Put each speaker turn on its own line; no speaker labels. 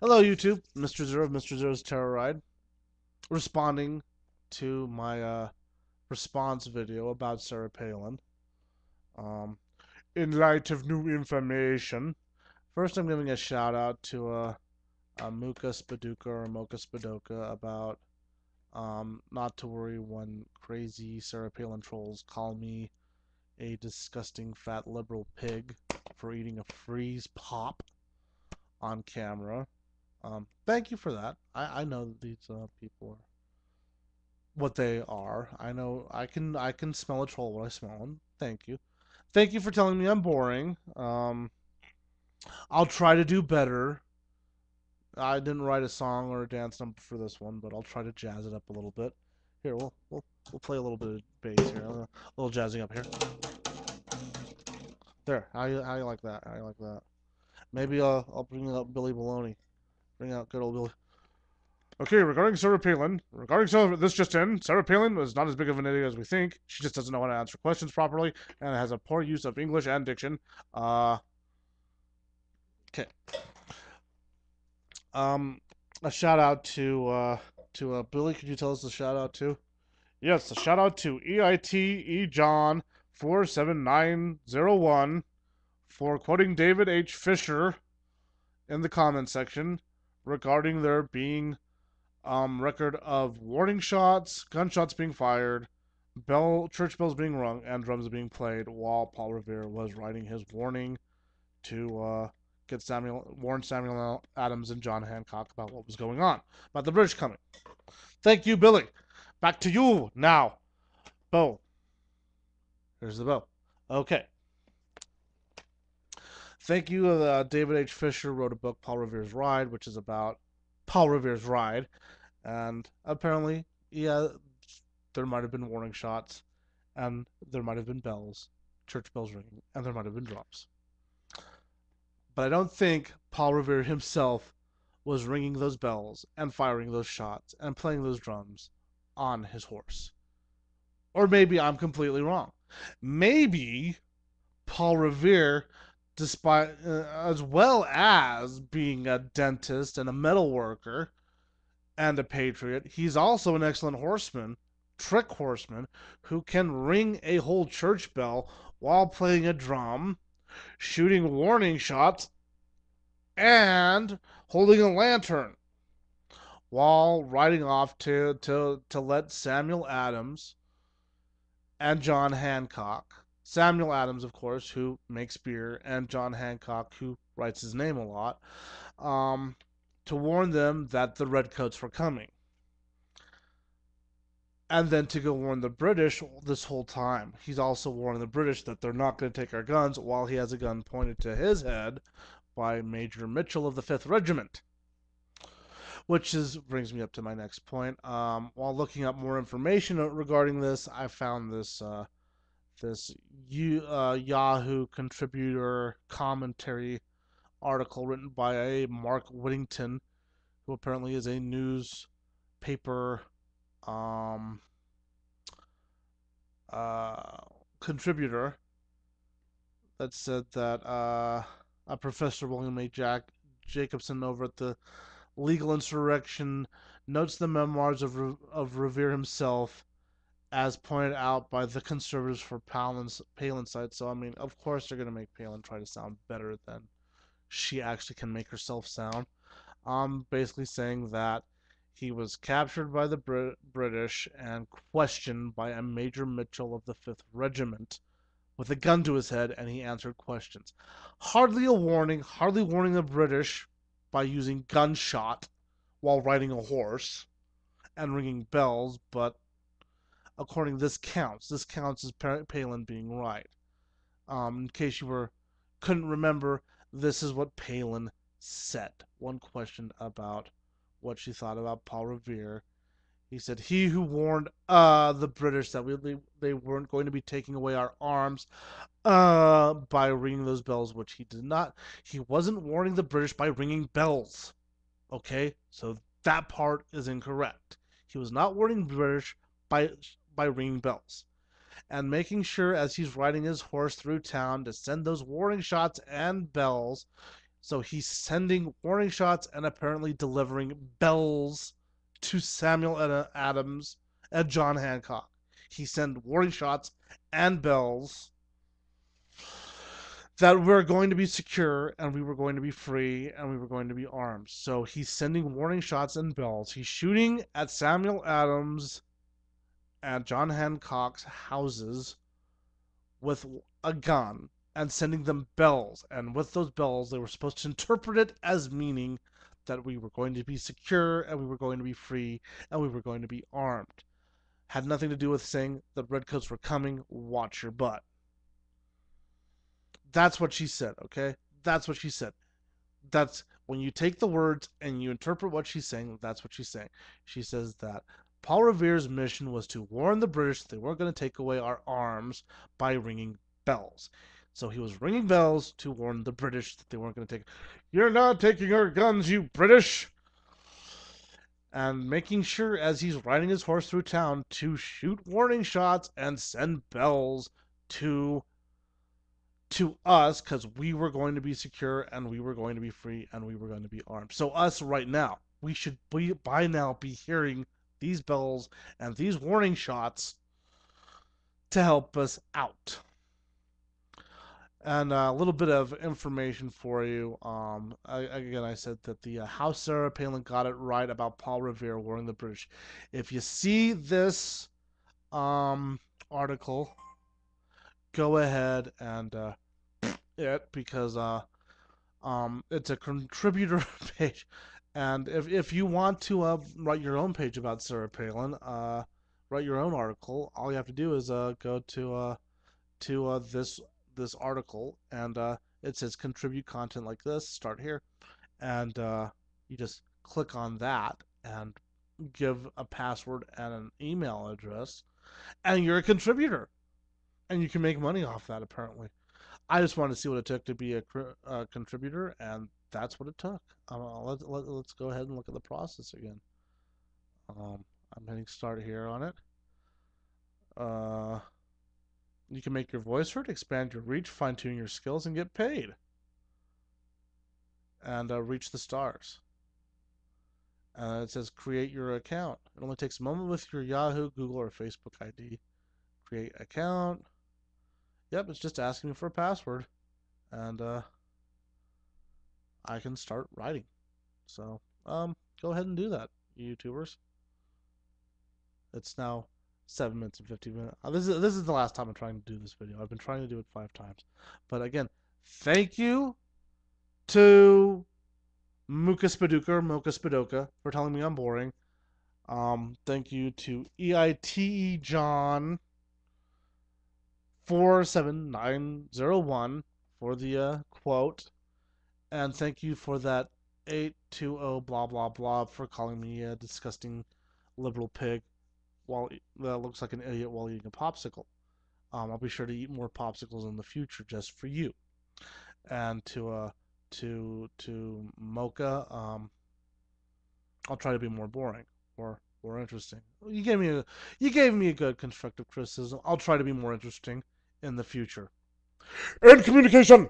Hello, YouTube. Mr. Zero of Mr. Zero's Terror Ride, responding to my response video about Sarah Palin. Um, in light of new information, first I'm giving a shout out to Muka Spaduka or Mocha Spadoka about not to worry when crazy Sarah Palin trolls call me a disgusting fat liberal pig for eating a freeze pop on camera. Thank you for that. I know that these people are what they are. I know I can smell a troll when I smell one. Thank you. Thank you for telling me I'm boring. I'll try to do better. I didn't write a song or a dance number for this one, but I'll try to jazz it up a little bit. Here, we'll play a little bit of bass here, a little jazzing up here. There, how you like that? How you like that? Maybe I'll bring up Billy Baloney. Bring out good old Billy. Okay, regarding Sarah Palin, this just in, Sarah Palin is not as big of an idiot as we think. She just doesn't know how to answer questions properly and has a poor use of English and diction. Okay. A shout out to Billy. Could you tell us the shout out to? Yes, a shout out to EITE John 47901 for quoting David H. Fisher in the comment section regarding there being record of warning shots, gunshots being fired, church bells being rung, and drums being played while Paul Revere was writing his warning to warn Samuel Adams and John Hancock about what was going on, about the British coming. Thank you, Billy. Back to you now. Bow. Here's the bow. Okay. Thank you. David H. Fisher wrote a book, Paul Revere's Ride, which is about Paul Revere's ride. And apparently, yeah, there might have been warning shots, and there might have been bells, church bells ringing, and there might have been drums. But I don't think Paul Revere himself was ringing those bells and firing those shots and playing those drums on his horse. Or maybe I'm completely wrong. Maybe Paul Revere, despite as well as being a dentist and a metal worker and a patriot, he's also an excellent horseman, trick horseman, who can ring a whole church bell while playing a drum, shooting warning shots, and holding a lantern while riding off to let Samuel Adams and John Hancock. Samuel Adams, of course, who makes beer, and John Hancock, who writes his name a lot, to warn them that the Redcoats were coming. And then to go warn the British this whole time. He's also warning the British that they're not going to take our guns while he has a gun pointed to his head by Major Mitchell of the 5th Regiment. Which brings me up to my next point. While looking up more information regarding this, I found this Yahoo contributor commentary article written by a Mark Whittington, who apparently is a newspaper contributor, that said that Professor William A. Jacobson over at the Legal Insurrection notes the memoirs of Revere himself as pointed out by the conservatives for Palin's side. So, I mean, of course they're going to make Palin try to sound better than she actually can make herself sound. Basically saying that he was captured by the British and questioned by a Major Mitchell of the 5th Regiment with a gun to his head, and he answered questions. Hardly warning the British by using gunshot while riding a horse and ringing bells, but according to this counts as Palin being right. In case you couldn't remember, this is what Palin said. One question about what she thought about Paul Revere. He said, "He who warned the British that they weren't going to be taking away our arms by ringing those bells," which he did not. He wasn't warning the British by ringing bells. Okay, so that part is incorrect. He was not warning the British by ringing bells, and making sure as he's riding his horse through town to send those warning shots and bells. So he's sending warning shots and apparently delivering bells to Samuel Adams and John Hancock. He sent warning shots and bells that we're going to be secure and we were going to be free and we were going to be armed. So he's sending warning shots and bells. He's shooting at Samuel Adams and John Hancock's houses with a gun and sending them bells. And with those bells, they were supposed to interpret it as meaning that we were going to be secure and we were going to be free and we were going to be armed. Had nothing to do with saying the redcoats were coming, watch your butt. That's what she said, okay? That's what she said. That's when you take the words and you interpret what she's saying, that's what she's saying. She says that Paul Revere's mission was to warn the British that they weren't going to take away our arms by ringing bells. So he was ringing bells to warn the British that they weren't going to take. You're not taking our guns, you British! And making sure as he's riding his horse through town to shoot warning shots and send bells to us because we were going to be secure and we were going to be free and we were going to be armed. So us right now, we should be by now be hearing these bells and these warning shots to help us out. And a little bit of information for you. I said that the how Sarah Palin got it right about Paul Revere warning the British. If you see this article, go ahead and it because it's a contributor page, and if you want to write your own page about Sarah Palin, write your own article. All you have to do is go to this article, and it says contribute content like this. Start here, and you just click on that and give a password and an email address, and you're a contributor, and you can make money off that apparently. I just wanted to see what it took to be a contributor, and that's what it took. Let's go ahead and look at the process again. I'm hitting start here on it. You can make your voice heard, expand your reach, fine-tune your skills, and get paid. And reach the stars. It says create your account. It only takes a moment with your Yahoo, Google, or Facebook ID. Create account. Yep, it's just asking me for a password. And I can start writing. So, go ahead and do that, YouTubers. It's now 7 minutes and 50 minutes. This is the last time I'm trying to do this video. I've been trying to do it 5 times. But again, thank you to Mocha Spadoka, for telling me I'm boring. Thank you to EITE John 47901 for the quote. And thank you for that 820 blah blah blah for calling me a disgusting liberal pig that looks like an idiot while eating a popsicle. I'll be sure to eat more popsicles in the future just for you. And to Mocha, I'll try to be more boring or more interesting. You gave me a good constructive criticism. I'll try to be more interesting in the future. End communication.